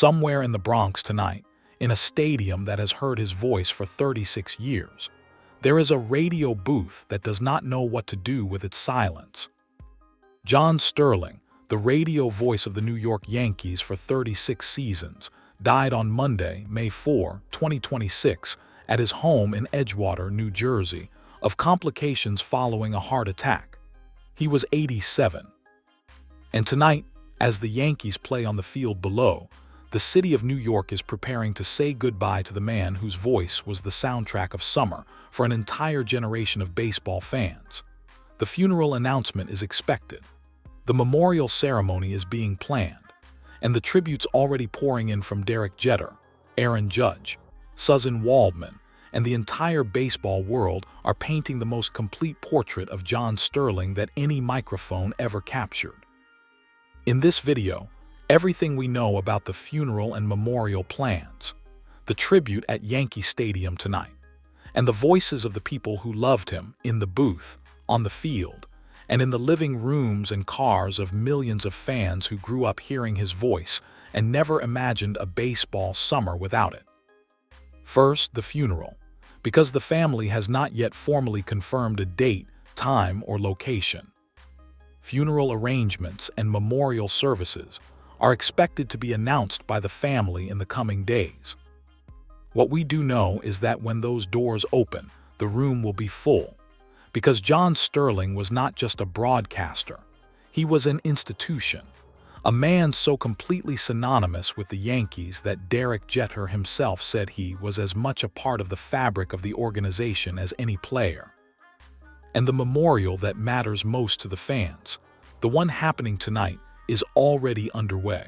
somewhere in the Bronx tonight, in a stadium that has heard his voice for 36 years, there is a radio booth that does not know what to do with its silence. John Sterling, the radio voice of the New York Yankees for 36 seasons, died on Monday, May 4, 2026, at his home in Edgewater, New Jersey, of complications following a heart attack. He was 87. And tonight, as the Yankees play on the field below, the city of New York is preparing to say goodbye to the man whose voice was the soundtrack of summer for an entire generation of baseball fans. The funeral announcement is expected. The memorial ceremony is being planned, and the tributes already pouring in from Derek Jeter, Aaron Judge, Suzyn Waldman, and the entire baseball world are painting the most complete portrait of John Sterling that any microphone ever captured. In this video, everything we know about the funeral and memorial plans, the tribute at Yankee Stadium tonight, and the voices of the people who loved him in the booth, on the field, and in the living rooms and cars of millions of fans who grew up hearing his voice and never imagined a baseball summer without it. First, the funeral, because the family has not yet formally confirmed a date, time, or location. Funeral arrangements and memorial services are expected to be announced by the family in the coming days. What we do know is that when those doors open, the room will be full, because John Sterling was not just a broadcaster, he was an institution, a man so completely synonymous with the Yankees that Derek Jeter himself said he was as much a part of the fabric of the organization as any player. And the memorial that matters most to the fans, the one happening tonight, is already underway.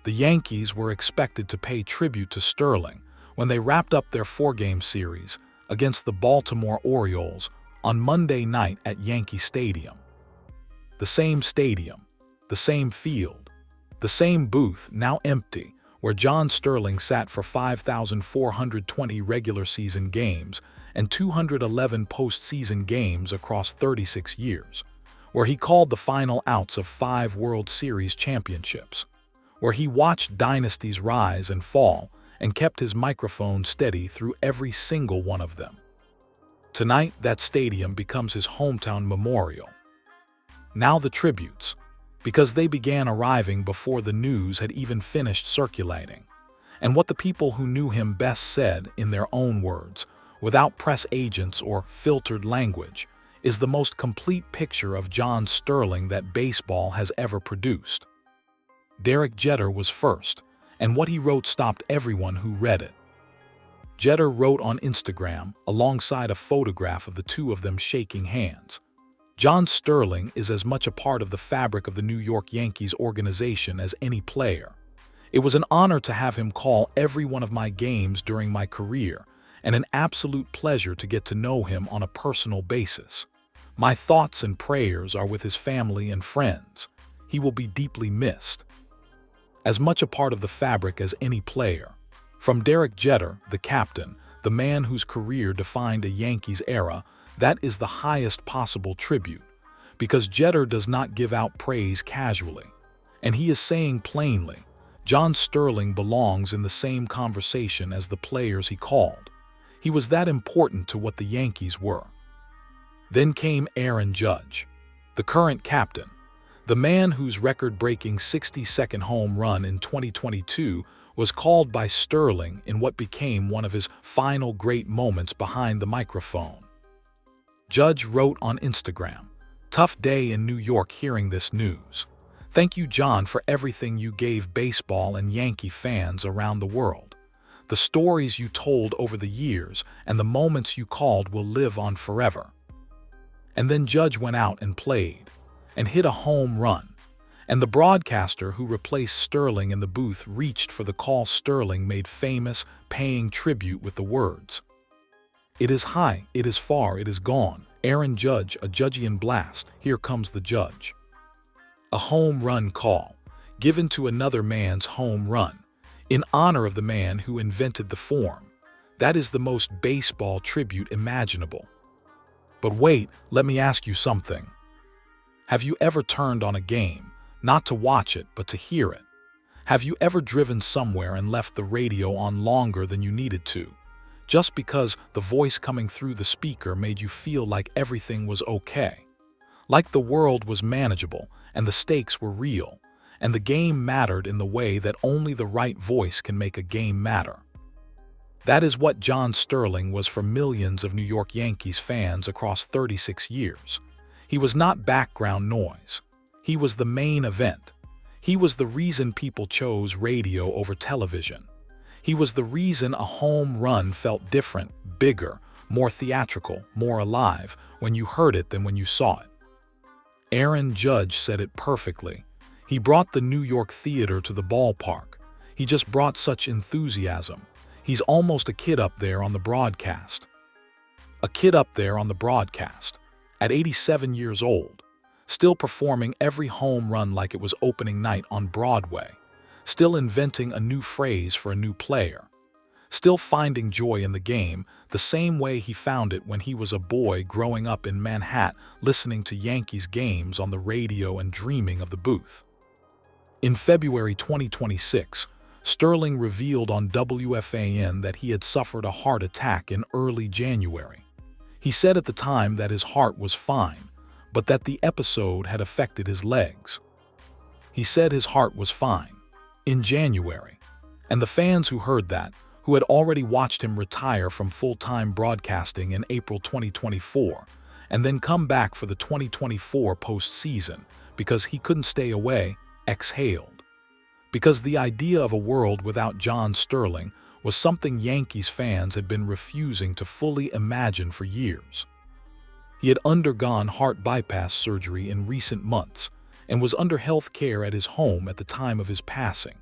The Yankees were expected to pay tribute to Sterling when they wrapped up their four-game series against the Baltimore Orioles on Monday night at Yankee Stadium. The same stadium, the same field, the same booth now empty where John Sterling sat for 5,420 regular season games and 211 postseason games across 36 years, where he called the final outs of 5 World Series championships, where he watched dynasties rise and fall and kept his microphone steady through every single one of them. Tonight, that stadium becomes his hometown memorial. Now the tributes, because they began arriving before the news had even finished circulating, and what the people who knew him best said in their own words, without press agents or filtered language, is the most complete picture of John Sterling that baseball has ever produced. Derek Jeter was first, and what he wrote stopped everyone who read it. Jeter wrote on Instagram, alongside a photograph of the two of them shaking hands, "John Sterling is as much a part of the fabric of the New York Yankees organization as any player. It was an honor to have him call every one of my games during my career, and an absolute pleasure to get to know him on a personal basis. My thoughts and prayers are with his family and friends. He will be deeply missed. As much a part of the fabric as any player." From Derek Jeter, the captain, the man whose career defined a Yankees era, that is the highest possible tribute, because Jeter does not give out praise casually. And he is saying plainly, John Sterling belongs in the same conversation as the players he called. He was that important to what the Yankees were. Then came Aaron Judge, the current captain, the man whose record-breaking 60-second home run in 2022 was called by Sterling in what became one of his final great moments behind the microphone. Judge wrote on Instagram, "Tough day in New York hearing this news. Thank you, John, for everything you gave baseball and Yankee fans around the world. The stories you told over the years and the moments you called will live on forever." And then Judge went out and played, and hit a home run. And the broadcaster who replaced Sterling in the booth reached for the call Sterling made famous, paying tribute with the words, "It is high, it is far, it is gone. Aaron Judge, a Judgian blast, here comes the Judge." A home run call, given to another man's home run, in honor of the man who invented the form. That is the most baseball tribute imaginable. But wait, let me ask you something. Have you ever turned on a game, not to watch it, but to hear it? Have you ever driven somewhere and left the radio on longer than you needed to, just because the voice coming through the speaker made you feel like everything was okay? Like the world was manageable and the stakes were real, and the game mattered in the way that only the right voice can make a game matter. That is what John Sterling was for millions of New York Yankees fans across 36 years. He was not background noise. He was the main event. He was the reason people chose radio over television. He was the reason a home run felt different, bigger, more theatrical, more alive when you heard it than when you saw it. Aaron Judge said it perfectly. He brought the New York theater to the ballpark. He just brought such enthusiasm. He's almost a kid up there on the broadcast. A kid up there on the broadcast, at 87 years old, still performing every home run like it was opening night on Broadway, still inventing a new phrase for a new player, still finding joy in the game the same way he found it when he was a boy growing up in Manhattan, listening to Yankees games on the radio and dreaming of the booth. In February 2026, Sterling revealed on WFAN that he had suffered a heart attack in early January. He said at the time that his heart was fine, but that the episode had affected his legs. He said his heart was fine in January, and the fans who heard that, who had already watched him retire from full-time broadcasting in April 2024 and then come back for the 2024 postseason because he couldn't stay away, exhaled. Because the idea of a world without John Sterling was something Yankees fans had been refusing to fully imagine for years. He had undergone heart bypass surgery in recent months and was under health care at his home at the time of his passing.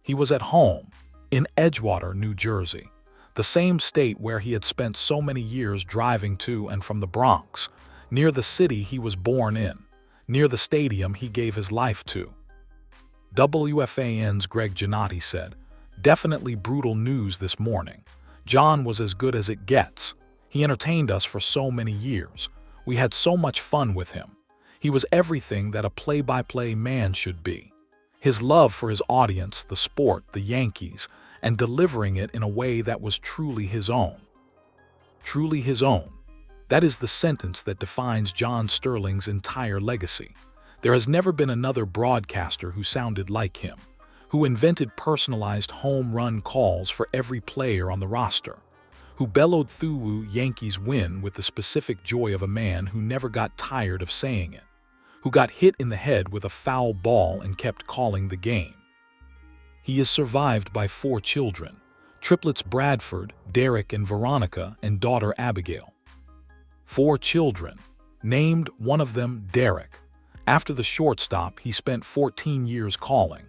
He was at home in Edgewater, New Jersey, the same state where he had spent so many years driving to and from the Bronx, near the city he was born in, near the stadium he gave his life to. WFAN's Greg Giannotti said, "Definitely brutal news this morning. John was as good as it gets. He entertained us for so many years. We had so much fun with him. He was everything that a play-by-play man should be. His love for his audience, the sport, the Yankees, and delivering it in a way that was truly his own." Truly his own. That is the sentence that defines John Sterling's entire legacy. There has never been another broadcaster who sounded like him, who invented personalized home run calls for every player on the roster, who bellowed through Yankees win with the specific joy of a man who never got tired of saying it, who got hit in the head with a foul ball and kept calling the game. He is survived by 4 children, triplets Bradford, Derek, and Veronica, and daughter Abigail. 4 children, named one of them Derek. After the shortstop he spent 14 years calling.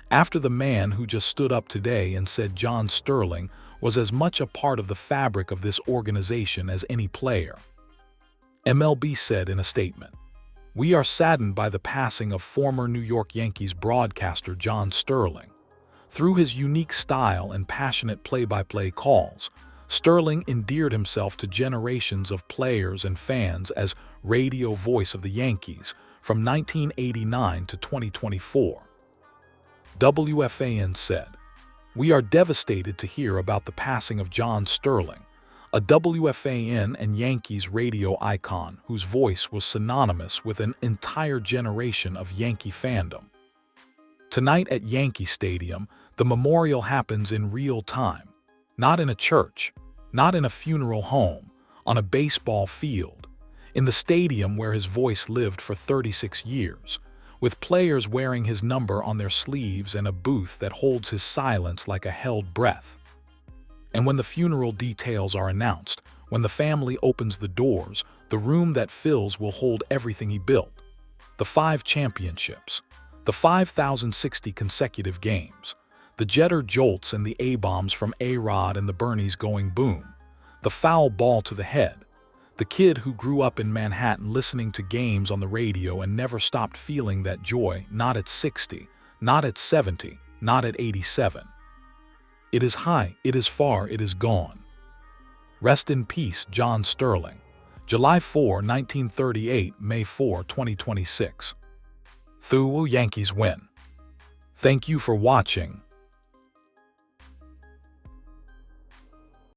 After the man who just stood up today and said John Sterling was as much a part of the fabric of this organization as any player. MLB said in a statement, "We are saddened by the passing of former New York Yankees broadcaster John Sterling. Through his unique style and passionate play-by-play calls, Sterling endeared himself to generations of players and fans as radio voice of the Yankees from 1989 to 2024. WFAN said, "We are devastated to hear about the passing of John Sterling, a WFAN and Yankees radio icon whose voice was synonymous with an entire generation of Yankee fandom." Tonight at Yankee Stadium, the memorial happens in real time, not in a church, not in a funeral home, on a baseball field, in the stadium where his voice lived for 36 years, with players wearing his number on their sleeves and a booth that holds his silence like a held breath. And when the funeral details are announced, when the family opens the doors, the room that fills will hold everything he built. The 5 championships, the 5,060 consecutive games, the Jeter jolts and the A-bombs from A-Rod and the Bernies going boom, the foul ball to the head, the kid who grew up in Manhattan listening to games on the radio and never stopped feeling that joy, not at 60, not at 70, not at 87. It is high, it is far, it is gone. Rest in peace, John Sterling. July 4, 1938, May 4, 2026. Yankees win. Thank you for watching.